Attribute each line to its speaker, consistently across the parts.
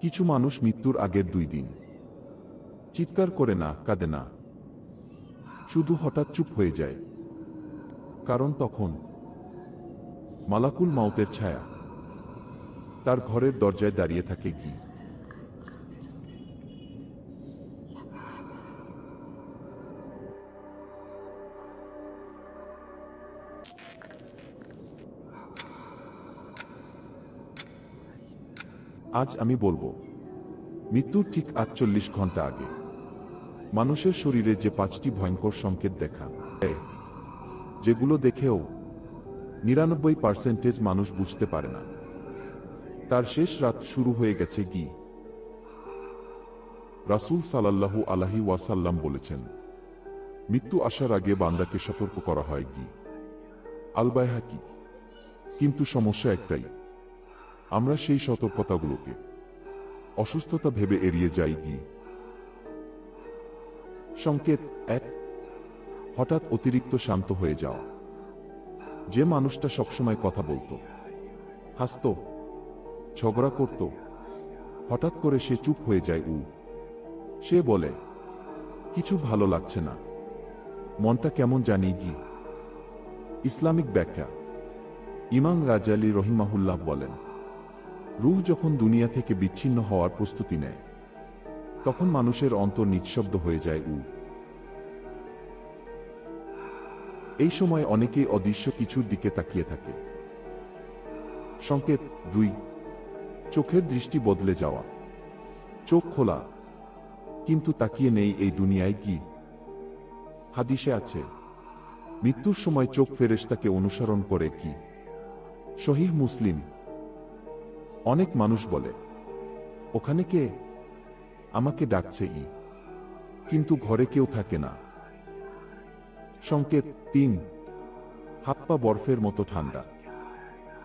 Speaker 1: কিছু মানুষ মৃত্যুর আগের 2 দিন চিৎকার করে না, কাঁদে না, শুধু হঠাৎ চুপ হয়ে যায়। কারণ তখন মালাকুল মাউতের ছায়া তার ঘরের দরজায় দাঁড়িয়ে থাকে। কি আজ আমি বলবো মৃত্যুর ঠিক 48 ঘন্টা আগে মানুষের শরীরে যে 5টি ভয়ঙ্কর সংকেত দেখা দেয়, যেগুলো দেখেও 99% মানুষ বুঝতে পারে না তার শেষ রাত শুরু হয়ে গেছে। কি রাসূল সাল্লাল্লাহু আলাইহি ওয়াসাল্লাম বলেছেন, মৃত্যু আসার আগে বান্দাকে সতর্ক করা হয়। কি আল বাইহাকি। কিন্তু সমস্যা একটাই, আমরা সেই সতর্কতাগুলোকে অসুস্থতা ভেবে এড়িয়ে যাই। কি সংকেত 1, হঠাৎ অতিরিক্ত শান্ত হয়ে যাওয়া। যে মানুষটা সবসময় কথা বলতো, হাসত, ঝগড়া করত, হঠাৎ করে সে চুপ হয়ে যায়। সে বলে, কিছু ভালো লাগছে না, মনটা কেমন জানি। কি ইসলামিক ব্যাখ্যা। ইমাম রাজালি রহিমাহুল্লাহ বলেন, রূহ যখন দুনিয়া থেকে বিচ্ছিন্ন হওয়ার প্রস্তুতি নেয়, তখন মানুষের অন্তর নিঃশব্দ হয়ে যায়। এই সময় অনেকেই অদৃশ্য কিছুর দিকে তাকিয়ে থাকে। সংকেত 2, চোখের দৃষ্টি বদলে যাওয়া। চোখ খোলা, কিন্তু তাকিয়ে নেই এই দুনিয়ায়। কি হাদিসে আছে, মৃত্যুর সময় চোখ ফেরেশতাকে অনুসরণ করে। কি সহিহ মুসলিম। অনেক মানুষ বলে, ওখানে কে, আমাকে ডাকছে। কিন্তু ঘরে কেউ থাকে না। সংকেত 3, হাত পা বরফের মতো ঠান্ডা,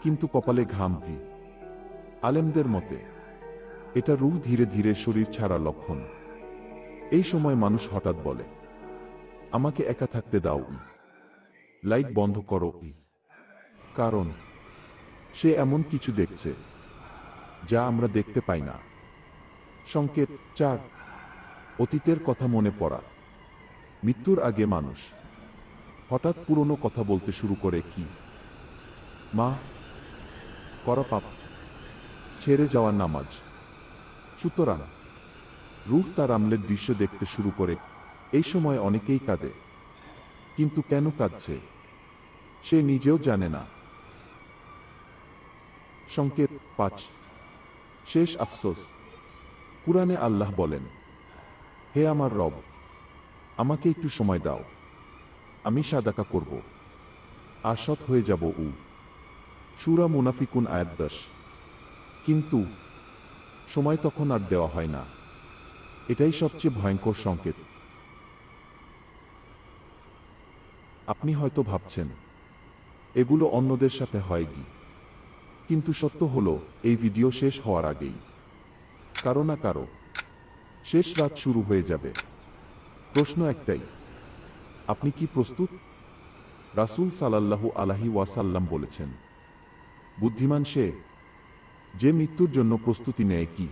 Speaker 1: কিন্তু কপালে ঘাম। কি আলেমদের মতে এটা রূহ ধীরে ধীরে শরীর ছাড়া লক্ষণ। এই সময় মানুষ হঠাৎ বলে, আমাকে একা থাকতে দাও, লাইট বন্ধ করো। কারণ সে এমন কিছু দেখছে যা আমরা দেখতে পাই না। সংকেত 4, অতীতের কথা মনে পড়া। মৃত্যুর আগে মানুষ হঠাৎ পুরনো কথা বলতে শুরু করে। কি মা করা পাপ, ছেড়ে যাওয়ার নামাজ। সুতরাং রূহ তার আমলের দৃশ্য দেখতে শুরু করে। এই সময় অনেকেই কাঁদে, কিন্তু কেন কাঁদছে সে নিজেও জানে না। সংকেত 5, শেষ আফসোস। কুরআনে আল্লাহ বলেন, হে আমার রব, আমাকে একটু সময় দাও, আমি সাদাকা করব আর সৎ হয়ে যাব। সূরা মুনাফিকুন আয়াত 10। কিন্তু সময় তখন আর দেওয়া হয় না। এটাই সবচেয়ে ভয়ঙ্কর সংকেত। আপনি হয়তো ভাবছেন এগুলো অন্যদের সাথে হয়। কি কিন্তু সত্য হলো, এই ভিডিও শেষ হওয়ার আগেই কারো না কারো শেষ রাত শুরু হয়ে যাবে। প্রশ্ন একটাই, আপনি কি প্রস্তুত? রাসূল সাল্লাল্লাহু আলাইহি ওয়াসাল্লাম বলেছেন, বুদ্ধিমান সে যে মৃত্যুর জন্য প্রস্তুতি নেয়। কি